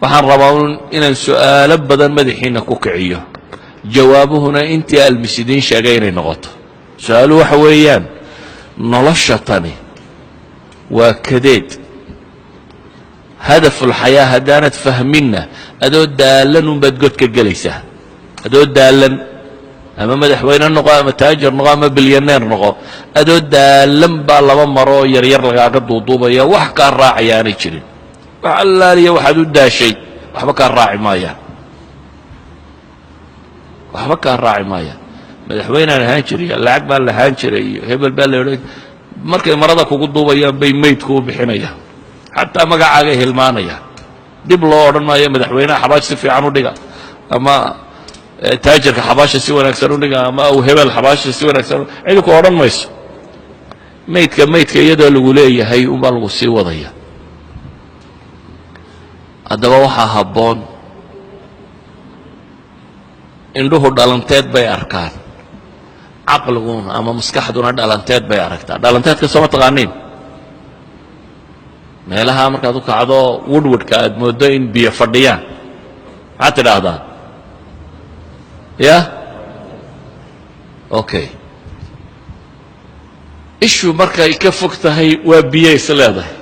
waxaan rabaa inaan su'aalo badan madaxiina ku kiciyo jawaabuhuna intii almisidiin sheegay inay noqoto su'aalu waxa weeyaan nolosha tani waa kadeed hadaful xayaa haddaanad fahminna adoo daalan unbaad god ka gelaysaa adoo daalan ama madaxweyne noqo ama taajir noqo ama bilyaneer noqo adoo daalan baa laba maro oo yaryar lagaaga duuduubaya wax kaa raacaya aanay jirin wax allaaliya waxaad u daashay waxba kaa raaci maayaan waxba kaa raaci maayaan madaxweynaan ahaan jiray lacag baan lahaan jiray iyo hebel baa la odhan markay marada kugu duubayaan bay maydku u bixinayaan xataa magacaagay hilmaanayaan dib loo odhan maayo madaxweynaha xabaash si fiican u dhiga ama taajirka xabaasha si wanaagsan u dhiga ama uu hebel xabaasha si wanaagsan cidi ku odhan mayso maydka iyadoo lagu leeyahay unbaa lagu sii wadaya haddaba waxaa habboon indhuhu dhalanteed bay arkaan caqliguna ama maskaxduna dhalanteed bay aragtaa dhalanteedka sooma taqaaniin meelaha markaad u kacdo woodwardka aad mooddo in biyo fadhiyaan maxaad tidhaahdaa ya okay ishu markay ka fog tahay waa biyo is leedahay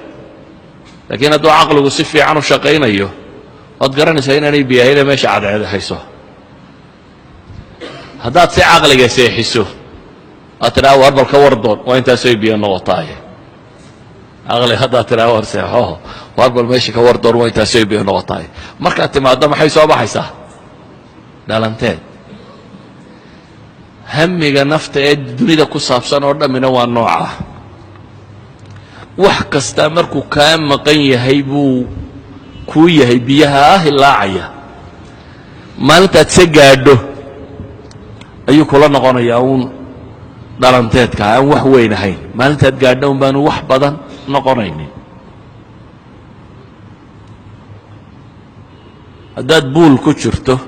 laakiin hadduu caqligu si fiican u shaqaynayo waad garanaysaa inaanay biyo ahayne meesha cadceed hayso haddaad si caqliga seexiso aad tidhaha war bal ka wardoon waa intaasay biyo noqotaaye caqli haddaad tidhaha war seexo war bal meesha ka wardoon waa intaasay biyo noqotaaye markaad timaaddo maxay soo baxaysaa dhalanteed hamiga nafta ee dunida ku saabsan oo dhammina waa nooca wax kastaa markuu kaa maqan yahay buu kuu yahay biyaha hilaacaya maalintaad se gaadho ayuu kula noqonayaa uun dhalanteedka aan wax weyn ahayn maalintaad gaadho un baanu wax badan noqonaynin haddaad buul ku jirto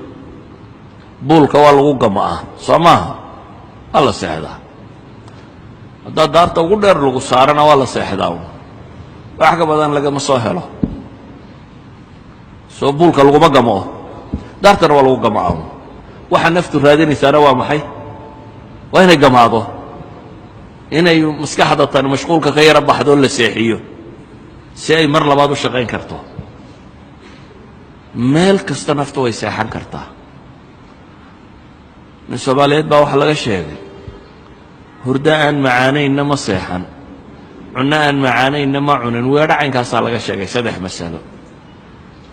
buulka waa lagu gama'aa soo maaha waa la seexdaa haddaad daarta ugu dheer lagu saarana waa la seexdaa un wax ka badan lagama soo helo soo buulka laguma gama'o daartana waa lagu gama'aa un waxa naftu raadinaysaana waa maxay waa inay gamaado inay maskaxda tan mashquulka ka yara baxdoo la seexiyo si ay mar labaad u shaqayn karto meel kasta naftu way seexan kartaa nin soomaaliyeed baa waxa laga sheegay hurdo aan macaanaynna ma seexan cunno aan macaanaynna ma cunin weedho caynkaasaa laga sheegay 3 masalo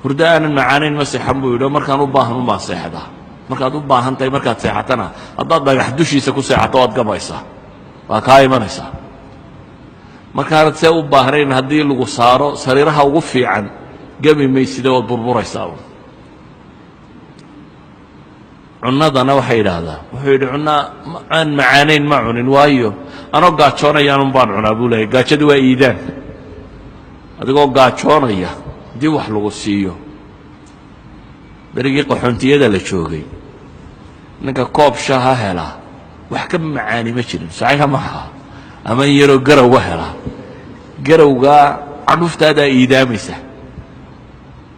hurdo aanan macaanayn ma seexan buu yidhi markaan u baahan umbaan seexdaa markaad u baahan tahay markaad seexatana haddaad dhagax dushiisa ku seexato waad gamaysaa waa kaa imanaysaa markaanad see u baahnayn haddii lagu saaro sariiraha ugu fiican gami mayside waad burburaysaa cunnadana waxay yidhaahdaa wuxuu yidhi cunno aan macaanayn ma cunin waayo anoo gaajoonayaanun baan cunaa buu leeyay gaajadu waa iidaan adigoo gaajoonaya haddii wax lagu siiyo berigii qaxoontiyada la joogay ninka koob shaaha helaa wax ka macaani ma jirin saxiixa maaha ama in yaroo garowga helaa garowgaa candhuftaadaa iidaamaysa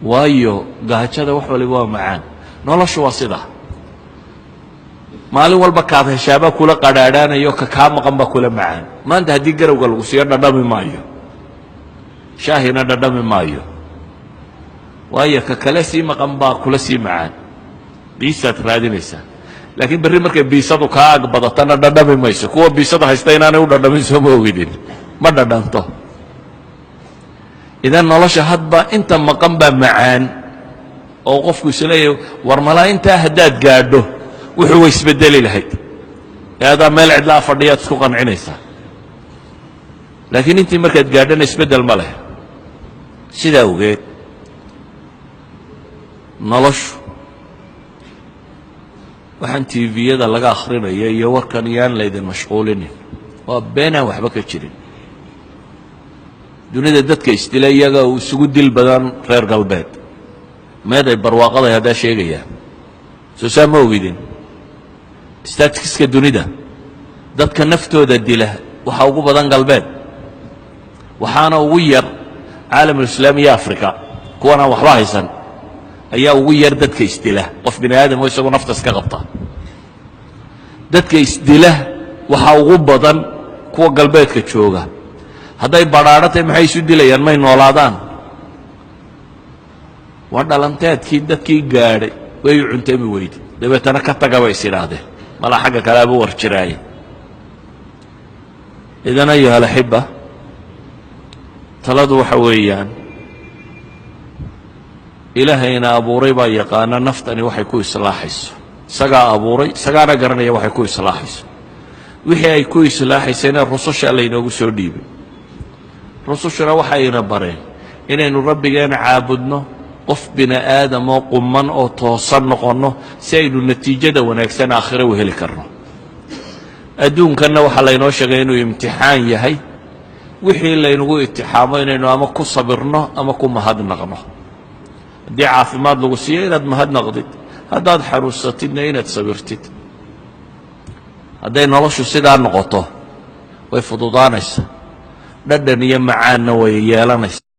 waayo gaajada wax waliba waa macaan noloshu waa sidaa maalin walba kaad heshaabaa kula qadhaadhaanayo ka kaa maqan baa kula macaan maanta haddii garowga lagu siiyo dhadhami maayo shaahina dhadhami maayo waayo ka kale sii maqan baa kula sii macaan biisaad raadinaysaa laakiin berri markay biisadu kaa ag badatana dhadhami mayso kuwa biisada haysta inaanay u dhadhamin sooma ogidin ma dhadhanto idan nolosha hadba inta maqan baa macaan oo qofku isleeyahay war malaa intaa haddaad gaadho wuxuu way isbedeli lahayd ee adaa meel cidlaa fadhiyaad isku qancinaysaa laakiin intii markaad gaadhana isbeddel ma leh sidaa ogeed noloshu waxaan tviyada laga akhrinayo iyo warkan iyaan laydin mashquulinin waa beenaan waxba ka jirin dunida dadka isdila iyaga uu isugu dil badan reer galbeed meeday barwaaqaday haddaa sheegayaan soo saa ma ogidin statistiska dunida dadka naftooda dila waxaa ugu badan galbeed waxaana ugu yar caalamulislaam iyo africa kuwan aan waxba haysan ayaa ugu yar dadka isdila qof bini aadam oo isagu nafta iska qabta dadka isdila waxaa ugu badan kuwa galbeedka jooga hadday badhaadhatay maxay isu dilayaan may noolaadaan waa dhalanteedkii dadkii gaadhay way u cuntami weyde dabeetana ka taga bay is idhaahdeen mala xagga kaleaba war jiraaye idan ayuha alaxiba taladu waxa weeyaan ilaahayna abuuray baa yaqaana naftani waxay ku islaaxayso isagaa abuuray isagaana garanaya waxay ku islaaxayso wixii ay ku islaaxaysayna rususha laynoogu soo dhiibay rusushuna waxayna bareen inaynu rabbigeena caabudno qof bini aadam oo quman oo toosan noqonno si aynu natiijada wanaagsan aakhiro u heli karno adduunkanna waxaa laynoo sheegay inuu imtixaan yahay wixii laynagu imtixaamo inaynu ama ku sabirno ama ku mahadnaqno haddii caafimaad lagu siiyo inaad mahadnaqdid haddaad xanuunsatidna inaad sabirtid hadday noloshu sidaa noqoto way fududaanaysaa dhadhan iyo macaanna way yeelanaysaa